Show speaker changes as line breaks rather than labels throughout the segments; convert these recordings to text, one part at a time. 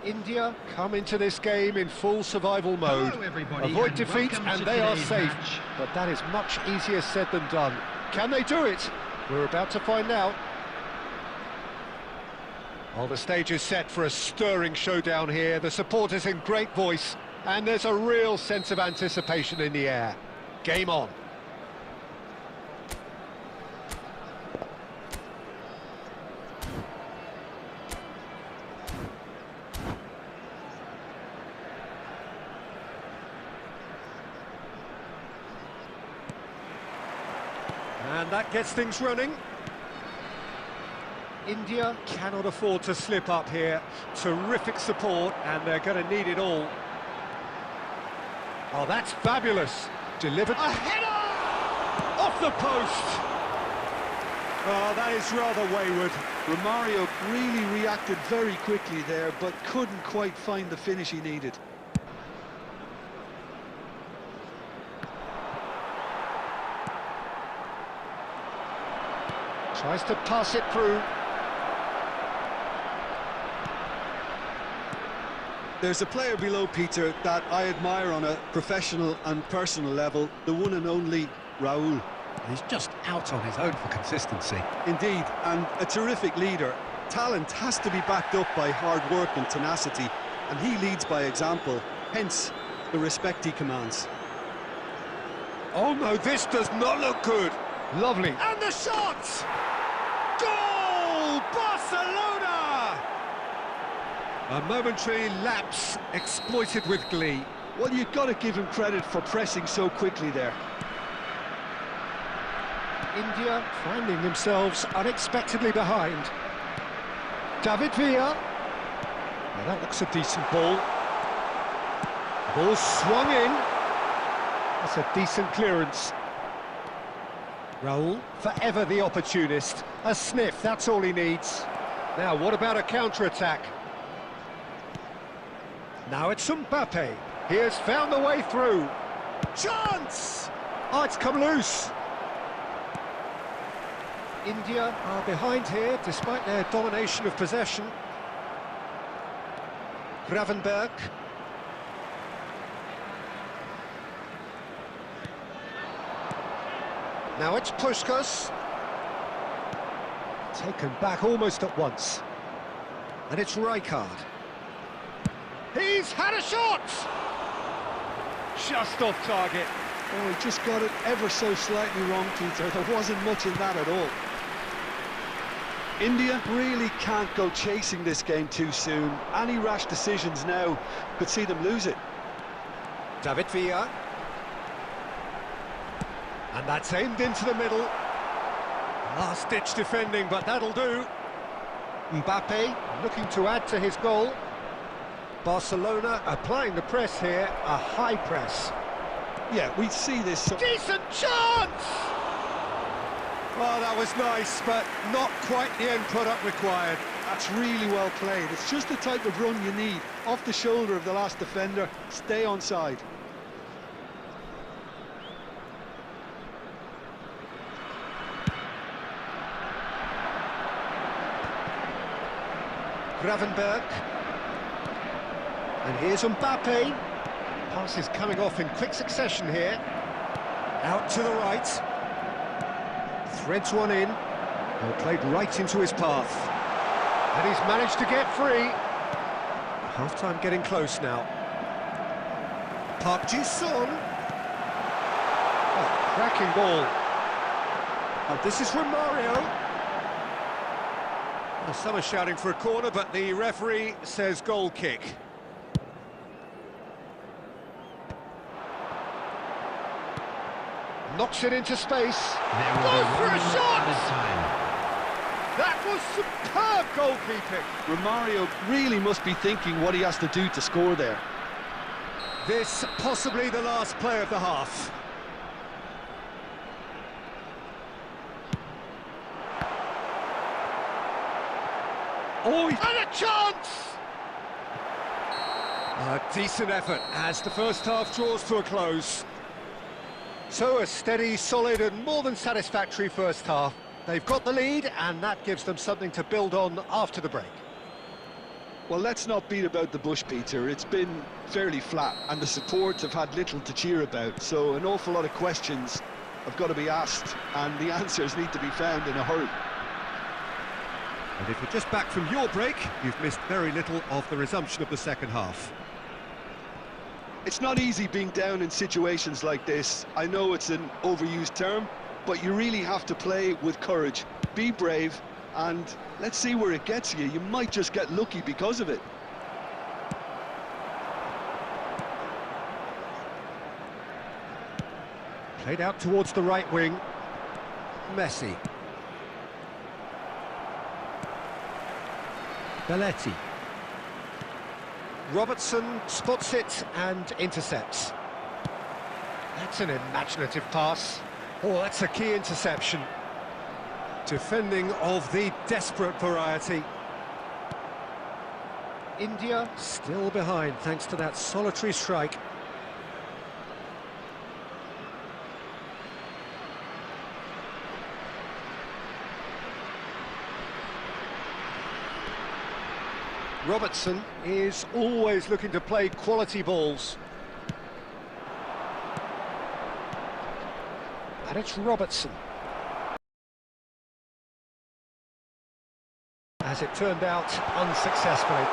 India come into this game in full survival mode. Avoid defeat and they are safe. But that is much easier said than done. Can they do it? We're about to find out. Well, the stage is set for a stirring showdown here. The supporters in great voice, and there's a real sense of anticipation in the air. Game on. And that gets things running. India cannot afford to slip up here. Terrific support, and they're going to need it all. Oh, that's fabulous. Delivered. A header! Off the post! Oh, that is rather wayward.
Romario really reacted very quickly there, but couldn't quite find the finish he needed.
Tries to pass it through.
There's a player below, Peter, that I admire on a professional and personal level, the one and only Raul.
He's just out on his own for consistency.
Indeed, and a terrific leader. Talent has to be backed up by hard work and tenacity, and he leads by example, hence the respect he commands.
Oh no, this does not look good. Lovely. And the shot! Goal! Barcelona! A momentary lapse exploited with glee.
Well, you've got to give him credit for pressing so quickly there.
India finding themselves unexpectedly behind. David Villa. Well, that looks a decent ball. Ball swung in. That's a decent clearance. Raul, forever the opportunist. A sniff, that's all he needs. Now, what about a counter-attack? Now it's Mbappe. He has found the way through. Chance! Oh, it's come loose. India are behind here, despite their domination of possession. Gravenberg. Now it's Puskas. Taken back almost at once. And it's Rijkaard. He's had a shot! Just off target.
Oh, he just got it ever so slightly wrong, Peter. There wasn't much in that at all. India really can't go chasing this game too soon. Any rash decisions now could see them lose it.
David Villa. And that's aimed into the middle. Last-ditch defending, but that'll do. Mbappe looking to add to his goal. Barcelona applying the press here, a high press.
Yeah, we see this.
Decent chance! Oh, that was nice, but not quite the end product required.
That's really well played. It's just the type of run you need. Off the shoulder of the last defender, stay onside.
Gravenberg. And here's Mbappe. Pass is coming off in quick succession here. Out to the right. Threads one in. Well, played right into his path. And he's managed to get free. Half-time getting close now. Park Ji-sung. Oh, cracking ball. And this is Romario. Well, some are shouting for a corner, but the referee says goal kick. Knocks it into space. Goes for a shot! That was superb goalkeeping.
Romario really must be thinking what he has to do to score there.
This possibly the last play of the half. Oh, and a chance! A decent effort as the first half draws to a close. So a steady, solid and more than satisfactory first half. They've got the lead and that gives them something to build on after the break.
Well, let's not beat about the bush, Peter. It's been fairly flat, and the supports have had little to cheer about, so an awful lot of questions have got to be asked, and the answers need to be found in a hurry.
And if you're just back from your break, you've missed very little of the resumption of the second half.
It's not easy being down in situations like this. I know it's an overused term, but you really have to play with courage. Be brave, and let's see where it gets you. You might just get lucky because of it.
Played out towards the right wing. Messi. Belletti. Robertson spots it and intercepts. That's an imaginative pass. Oh, that's a key interception. Defending of the desperate variety. India still behind thanks to that solitary strike. Robertson is always looking to play quality balls. And it's Robertson. As it turned out, unsuccessfully.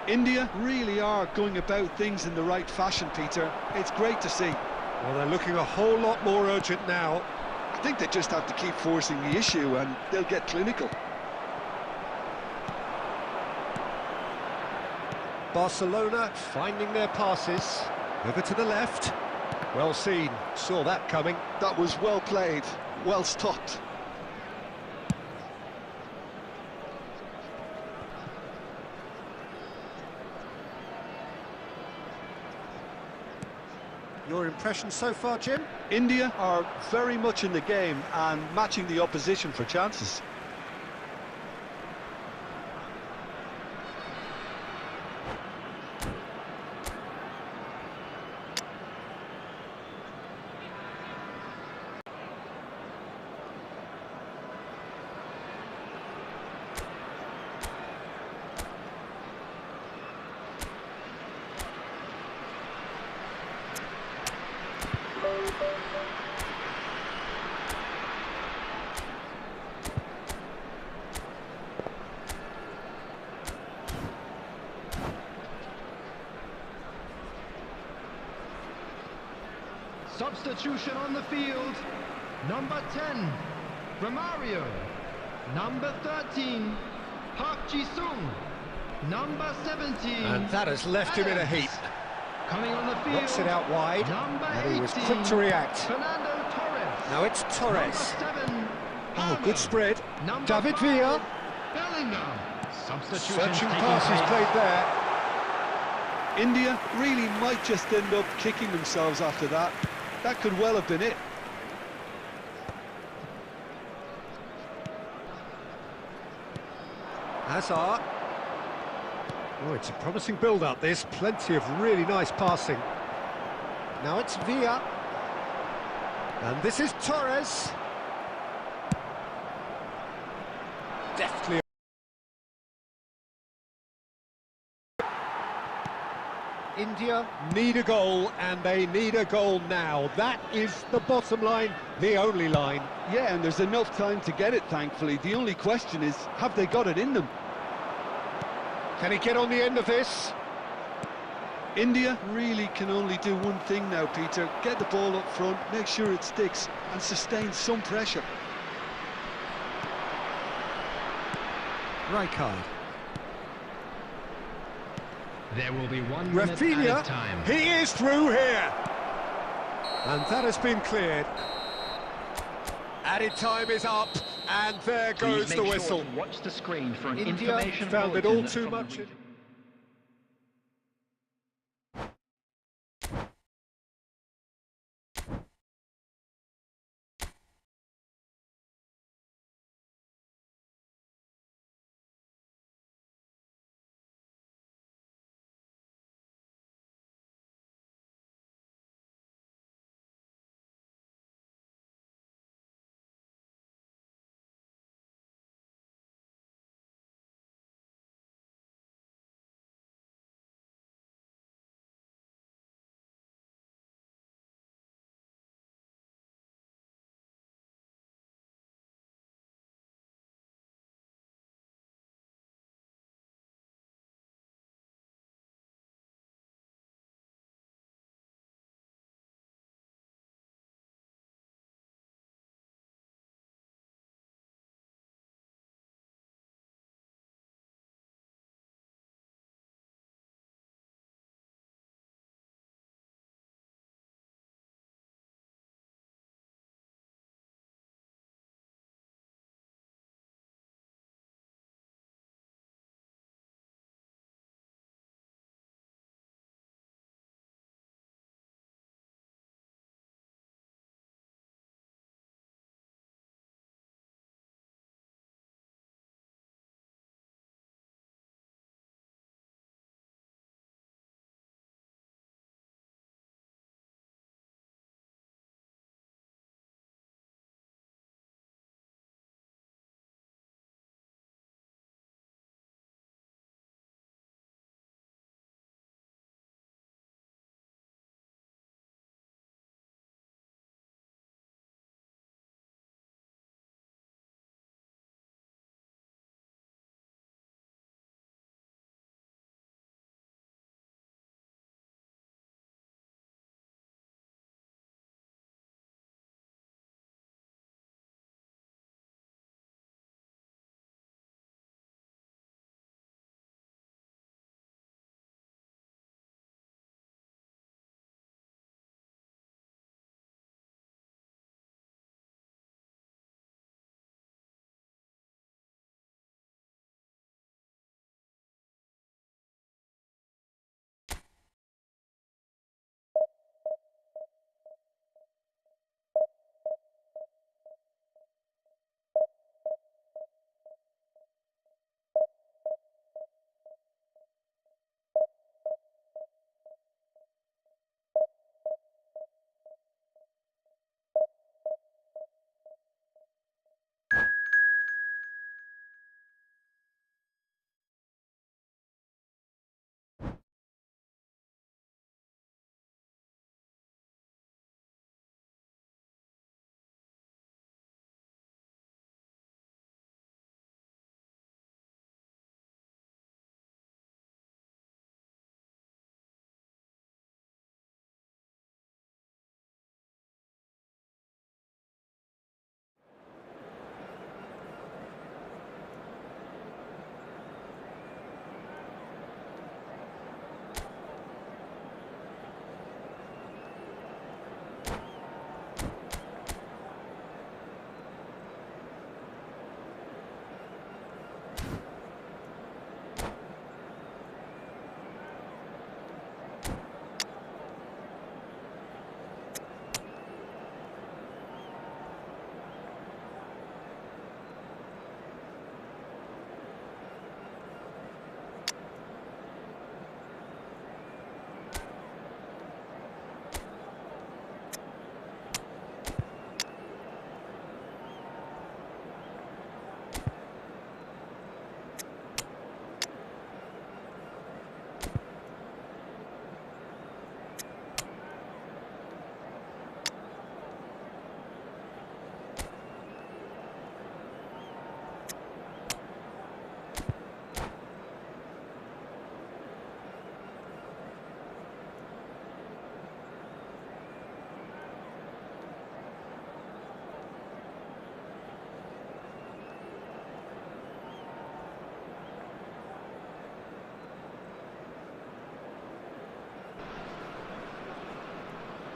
India really are going about things in the right fashion, Peter. It's great to see.
Well, they're looking a whole lot more urgent now.
I think they just have to keep forcing the issue and they'll get clinical.
Barcelona finding their passes. Over to the left. Well seen, saw that coming.
That was well played, well stopped.
Your impression so far, Jim?
India are very much in the game and matching the opposition for chances.
Substitution on the field. Number 10, Romario. Number 13, Park Ji-sung. Number 17.
And that has left him in a heap.
Coming on the field.
Knocks it out wide.
Number
And he was
18,
quick to react.
Fernando Torres.
Now it's Torres.
Number 7,
Oh, good spread.
Number
David
5,
Villa.
Bellingham. Substitution
Searching
taking
passes
place.
played there.
India really might just end up kicking themselves after that. That could well have been it.
Hazard. Oh, it's a promising build-up, this. Plenty of really nice passing. Now it's Villa. And this is Torres. Deftly. India need a goal, and they need a goal now. That is the bottom line, the only line.
Yeah, and there's enough time to get it, thankfully. The only question is, have they got it in them?
Can he get on the end of this?
India really can only do one thing now, Peter. Get the ball up front, make sure it sticks, and sustain some pressure.
Rijkaard.
There will be 1 minute
Rafinha,
added time.
he is through here. And that has been cleared. Added time is up, and there goes the whistle.
Watch the screen for an
India
information
found it
bulletin
all too
from the
much.
region.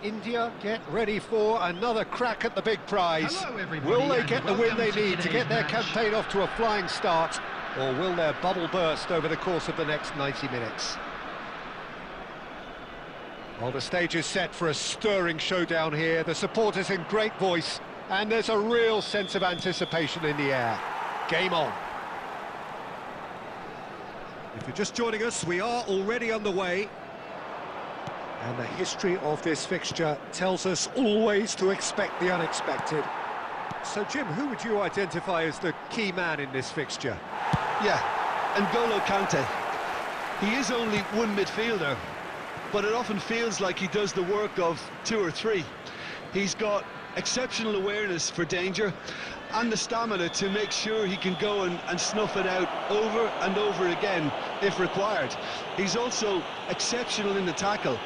India get ready for another crack at the big prize.
Hello, everybody,
Will they
and
get the win
welcome
they
to
need to
today's
get their
match.
campaign off to a flying start, or will their bubble burst over the course of the next 90 minutes? Well, the stage is set for a stirring showdown here. The supporters in great voice, and there's a real sense of anticipation in the air. Game on. If you're just joining us, we are already underway. And the history of this fixture tells us always to expect the unexpected. So, Jim, who would you identify as the key man in this fixture?
Yeah, N'Golo Kante. He is only one midfielder, but it often feels like he does the work of two or three. He's got exceptional awareness for danger and the stamina to make sure he can go and snuff it out over and over again if required. He's also exceptional in the tackle,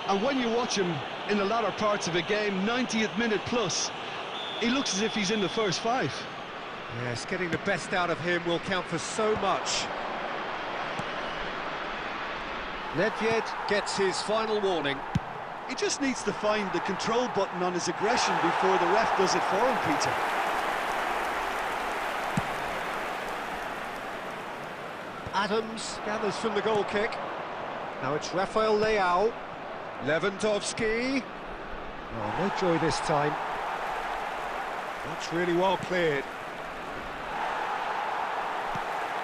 and when you watch him in the latter parts of a game, 90th minute plus, he looks as if he's in the first five.
Yes, getting the best out of him will count for so much. Nedved gets his final warning.
He just needs to find the control button on his aggression before the ref does it for him, Peter.
Adams gathers from the goal kick. Now it's Rafael Leao. Lewandowski. Oh, no joy this time. That's really well cleared.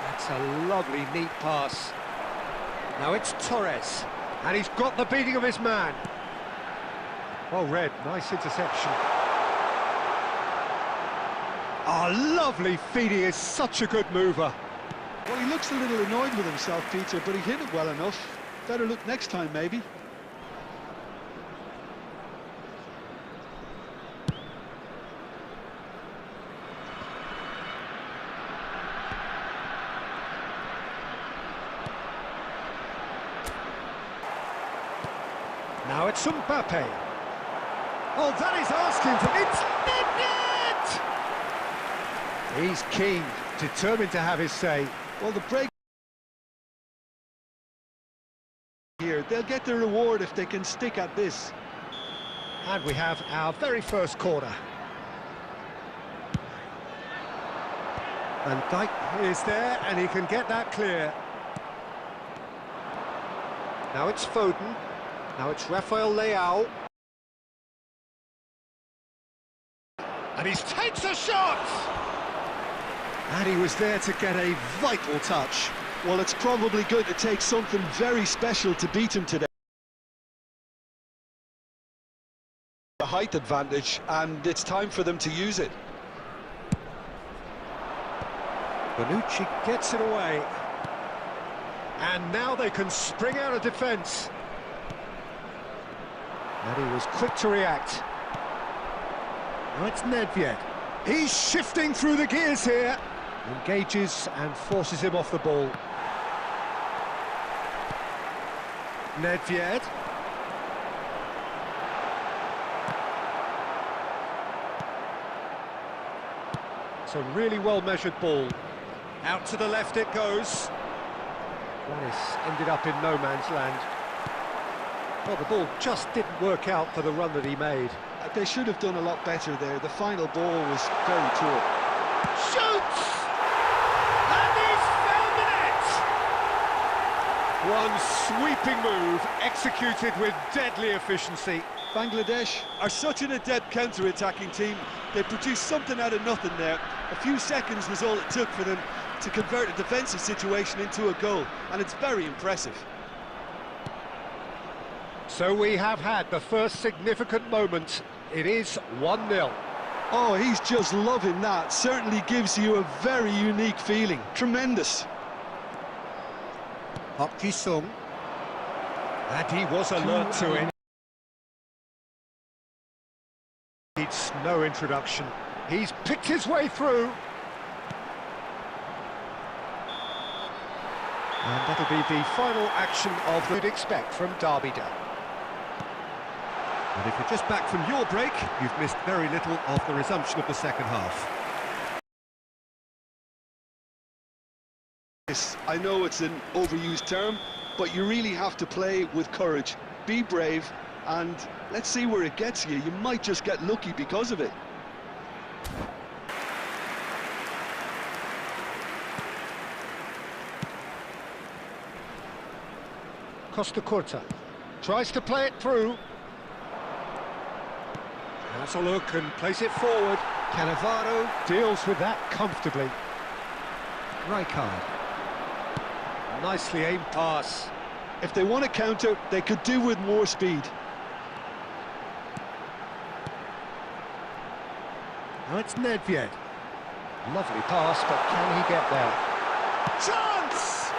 That's a lovely, neat pass. Now it's Torres. And he's got the beating of his man. Well read, nice interception. Oh, lovely feed, he is such a good mover.
Well, he looks a little annoyed with himself, Peter, but he hit it well enough. Better look next time, maybe.
Now it's Mbappe. Oh, that is asking for it! He's keen, determined to have his say.
Well, the break here, they'll get the reward if they can stick at this.
And we have our very first corner. Van Dijk is there, and he can get that clear. Now it's Foden. Now it's Rafael Leao. And he takes a shot! And he was there to get a vital touch.
Well, it's probably going to take something very special to beat him today. The height advantage, and it's time for them to use it.
Bonucci gets it away. And now they can spring out of defence. And he was quick to react. Now it's Nedved. He's shifting through the gears here. Engages and forces him off the ball. Nedved. It's a really well-measured ball. Out to the left it goes. Wallace ended up in no man's land. Well, the ball just didn't work out for the run that he made.
They should have done a lot better there. The final ball was very poor.
Shoots! And he's found the net! One sweeping move, executed with deadly efficiency.
Bangladesh are such an adept counter-attacking team. They produced something out of nothing there. A few seconds was all it took for them to convert a defensive situation into a goal, and it's very impressive.
So we have had the first significant moment. It is 1-0.
Oh, he's just loving that. Certainly gives you a very unique feeling. Tremendous.
Park Ji-sung. And he was alert to it. Needs no introduction. He's picked his way through. And that'll be the final action of what you'd expect from Derby Day. And if you're just back from your break, you've missed very little of the resumption of the second half.
I know it's an overused term, but you really have to play with courage. Be brave and let's see where it gets you. You might just get lucky because of it.
Costa Curta tries to play it through. Has a look and plays it forward. Cannavaro deals with that comfortably. Rijkaard. Nicely aimed pass.
If they want to counter, they could do with more speed.
Now it's Nedved. Lovely pass, but can he get there? Chance!